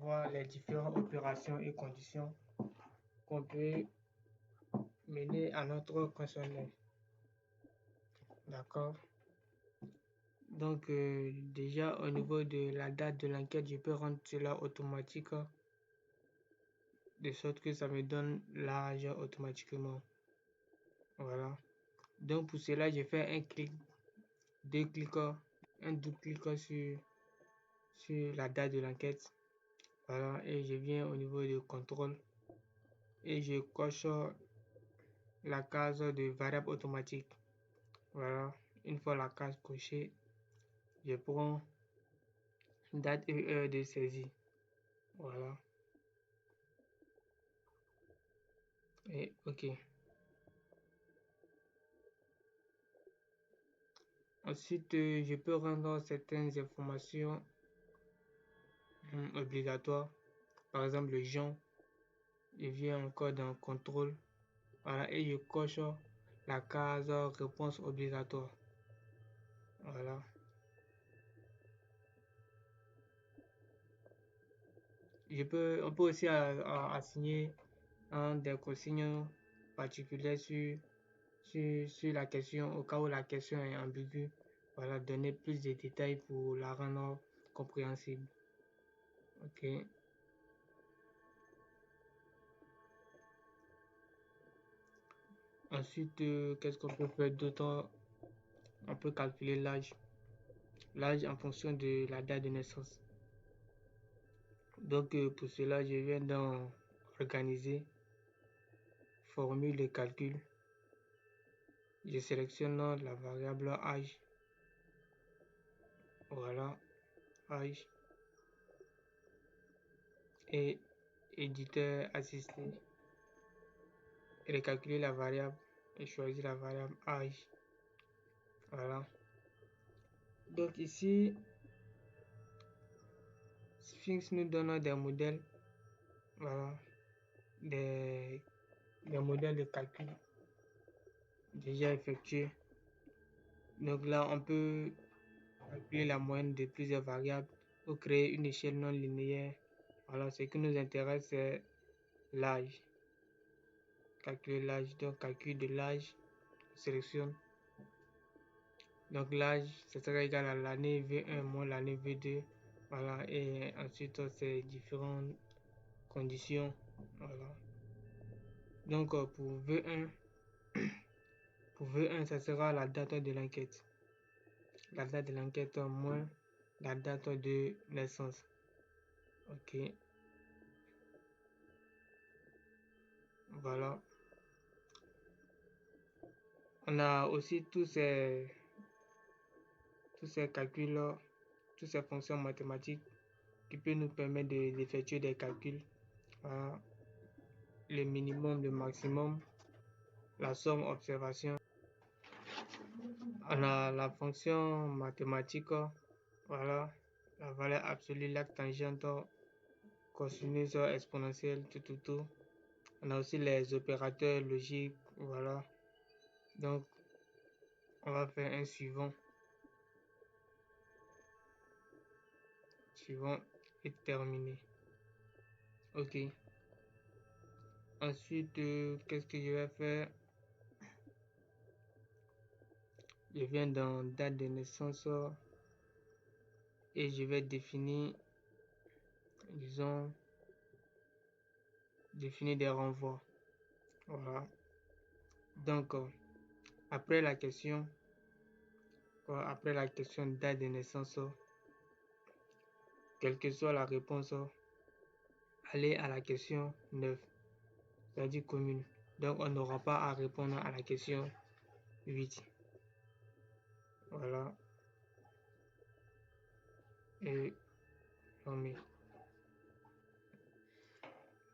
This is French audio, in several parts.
voir les différentes opérations et conditions qu'on peut mener à notre questionnaire. D'accord. Donc, déjà au niveau de la date de l'enquête, je peux rendre cela automatique, de sorte que ça me donne l'âge automatiquement. Voilà. Donc, pour cela, je fais un clic, deux clics, un double clic sur la date de l'enquête. Voilà. Et je viens au niveau de contrôle et je coche la case de variable automatique. Voilà. Une fois la case cochée, je prends date et heure de saisie. Voilà. Et OK. Ensuite, je peux rendre certaines informations obligatoires. Par exemple, le genre. Je viens encore dans contrôle. Voilà. Et je coche la case réponse obligatoire. Voilà. On peut aussi assigner des consignes particulières sur la question au cas où la question est ambiguë. Voilà, donner plus de détails pour la rendre compréhensible. OK. Ensuite, qu'est-ce qu'on peut faire d'autre? On peut calculer l'âge. L'âge en fonction de la date de naissance. Donc, pour cela, je viens dans organiser, formule de calcul. Je sélectionne la variable âge. Voilà, âge. Et éditeur assisté. Recalculer la variable et choisir la variable âge. Voilà. Donc ici, Sphinx nous donne des modèles. Voilà. Des modèles de calcul déjà effectués. Donc là, on peut calculer la moyenne de plusieurs variables ou créer une échelle non linéaire. Voilà, ce qui nous intéresse, c'est l'âge. Calculer l'âge, donc calcul de l'âge, sélectionne. Donc l'âge, ce sera égal à l'année V1 moins l'année V2. Voilà, et ensuite, c'est différentes conditions. Voilà. Donc pour V1, ça sera la date de l'enquête. La date de l'enquête moins la date de naissance. OK. Voilà. On a aussi tous ces calculs, toutes ces fonctions mathématiques qui peuvent nous permettre d'effectuer des calculs. Voilà. Le minimum, le maximum, la somme, observation. On a la fonction mathématique, voilà, la valeur absolue, l'arc tangente, cosinus exponentielle, tout. On a aussi les opérateurs logiques, voilà. Donc, on va faire un suivant et terminé. OK. Ensuite, qu'est-ce que je vais faire? Je viens dans date de naissance et je vais définir, disons, des renvois. Voilà. Donc, après la question date de naissance, quelle que soit la réponse, allez à la question 9, c'est-à-dire commune. Donc, on n'aura pas à répondre à la question 8. Voilà. Et on met.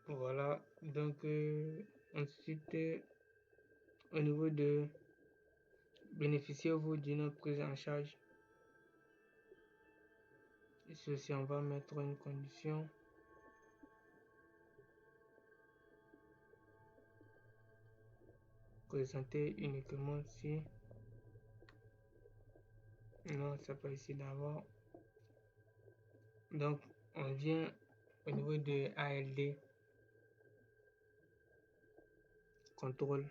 Voilà. Donc, ensuite, au niveau de bénéficiez-vous d'une prise en charge. Ceci, on va mettre une condition. Présenter uniquement si. Non, c'est pas ici d'abord. Donc, on vient au niveau de ALD, contrôle,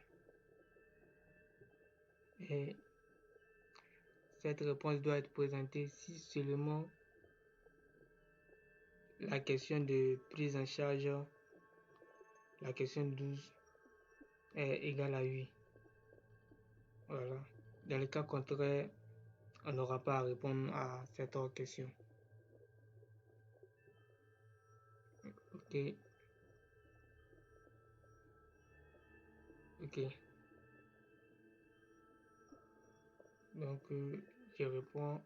et cette réponse doit être présentée si seulement la question de prise en charge, la question 12, est égale à 8. Voilà. Dans le cas contraire, on n'aura pas à répondre à cette autre question. Ok. Ok. Donc, je réponds.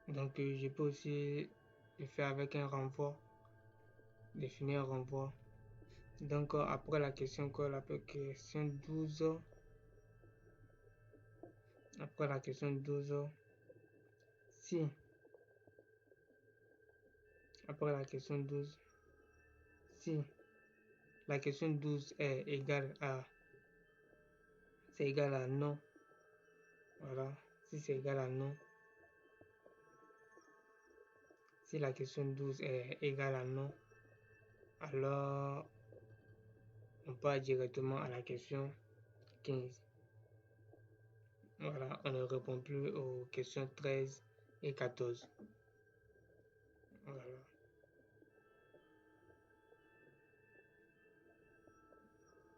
Donc, je peux aussi le faire avec un renvoi, définir un renvoi. Donc, après la question question 12, après la question 12, si, après la question 12, si la question 12 est égale à, c'est égal à non, voilà, si c'est égal à non, si la question 12 est égale à non, alors on passe directement à la question 15. Voilà, on ne répond plus aux questions 13 et 14. Voilà.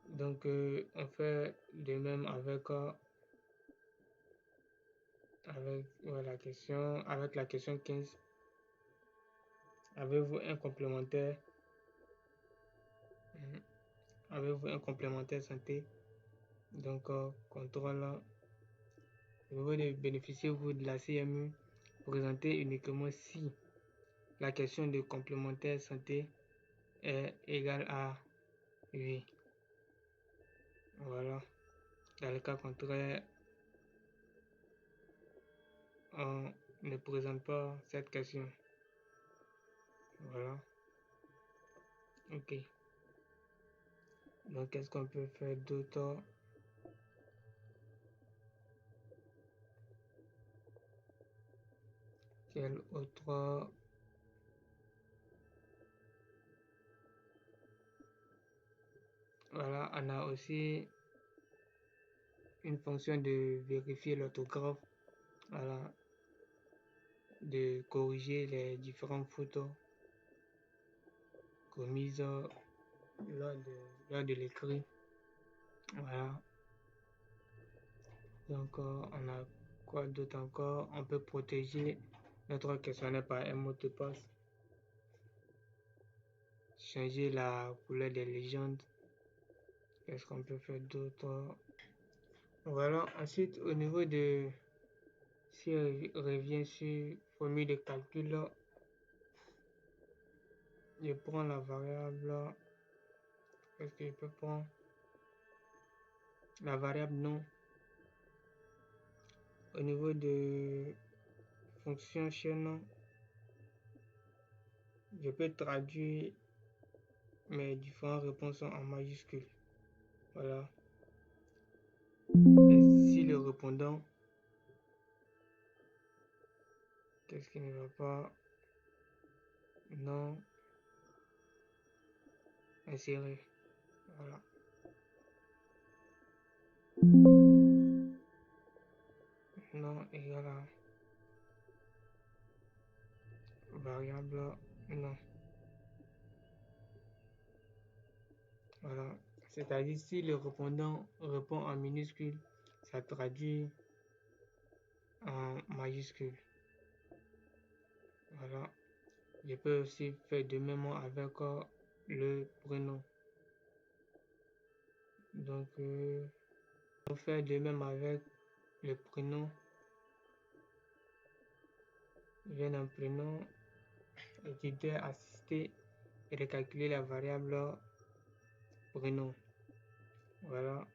Donc, on fait de même avec la question 15. Avez-vous un complémentaire? Avez-vous un complémentaire santé? Donc, contrôle. Vous bénéficiez-vous de la CMU? Présentez uniquement si la question de complémentaire santé est égale à 8. Voilà. Dans le cas contraire, on ne présente pas cette question. Voilà. Ok. Donc, qu'est-ce qu'on peut faire d'autre? Quel autre? Voilà, on a aussi une fonction de vérifier l'orthographe. Voilà. De corriger les différentes photos commises lors de l'écrit. Voilà. Donc, on a quoi d'autre encore? On peut protéger notre questionnaire par un mot de passe. Changer la couleur des légendes. Qu'est-ce qu'on peut faire d'autre? Voilà. Ensuite, au niveau de... Si on revient sur formule de calcul, je prends la variable. Est-ce que je peux prendre la variable non? Au niveau de fonction chaîne, je peux traduire mes différentes réponses en majuscules. Voilà. Et si le répondant, qu'est-ce qui ne va pas? Non. Insérer. Voilà. Non égal à variable non. Voilà. C'est-à-dire si le répondant répond en minuscule, ça traduit en majuscule. Voilà. Je peux aussi faire de même avec le prénom. Donc, on fait de même avec le prénom. Vient un prénom et tu dois assister et recalculer la variable prénom. Voilà.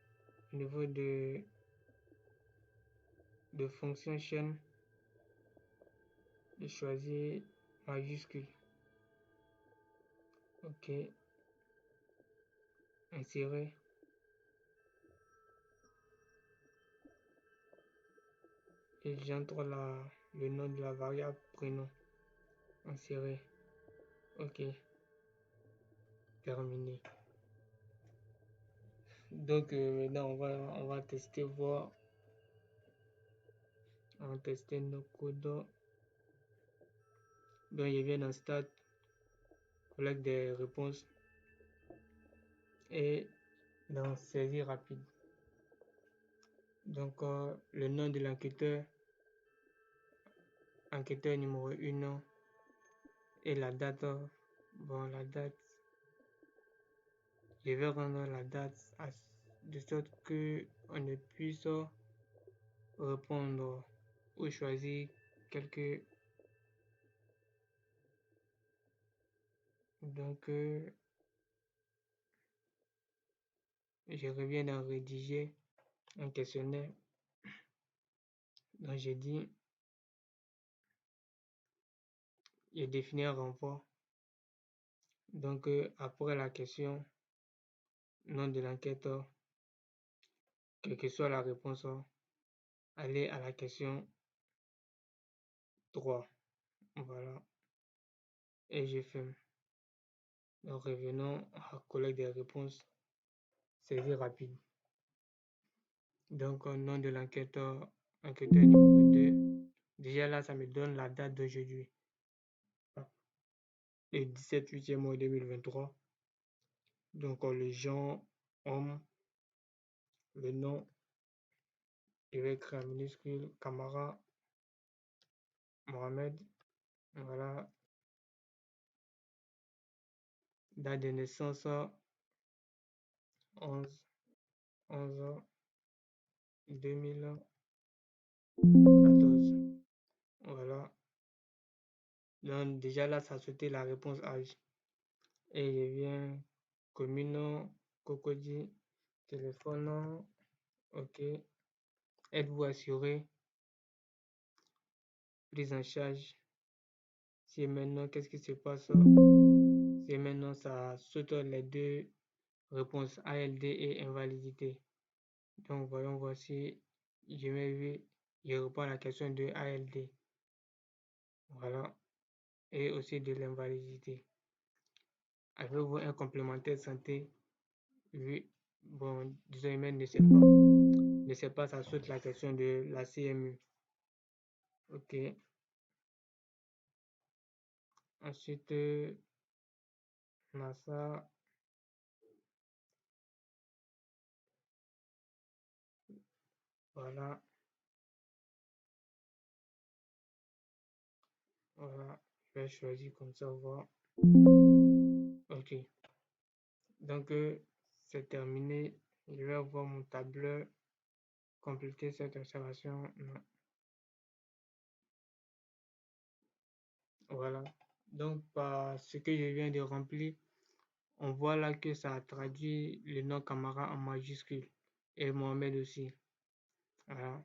Au niveau de fonction chaîne, je choisis majuscule. Ok. Insérer. et j'entre le nom de la variable prénom inséré. Ok, terminé. Donc maintenant on va tester, voir. On va tester nos codes. Donc je viens dans Start, collecte des réponses et dans Saisie rapide. Donc le nom de l'enquêteur, enquêteur numéro 1 et la date. Bon, la date, je vais rendre la date de sorte que on ne puisse répondre ou choisir quelques. Donc je reviens dans rédiger un questionnaire. Donc j'ai dit, je définis un renvoi. Donc après la question, nom de l'enquête, quelle que soit la réponse, allez à la question 3. Voilà. Et je ferme. Donc revenons à collecte des réponses, saisie rapide. Donc nom de l'enquête, enquêteur numéro 2. Déjà là, ça me donne la date d'aujourd'hui. Le 17/8 mois 2023. Donc le genre, homme, le nom, je vais écrire en minuscule, Camara Mohamed. Voilà. Date de naissance 11/11/2014. Voilà. Donc déjà là, ça a sauté la réponse âge. Et je viens commune, Cocody, téléphone, ok. Êtes-vous assuré? Prise en charge. Si maintenant, qu'est-ce qui se passe? Si maintenant, ça saute les deux réponses, ALD et invalidité. Donc, voyons voir si je mets oui, je réponds à la question de ALD. Voilà. Et aussi de l'invalidité. Avez-vous un complémentaire de santé? Oui. Bon, désolé, mais ne sait pas. Ne sait pas, ça saute la question de la CMU. Ok. Ensuite, on a ça. Voilà. Voilà. Je vais choisir comme ça, voir. Ok. Donc, c'est terminé. Je vais voir mon tableur. Compléter cette observation. Non. Voilà. Donc, par ce que je viens de remplir, on voit là que ça a traduit le nom Camara en majuscule. Et Mohamed aussi. Voilà.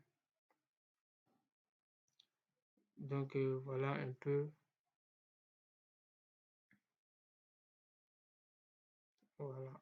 Donc, voilà un peu. Voilà.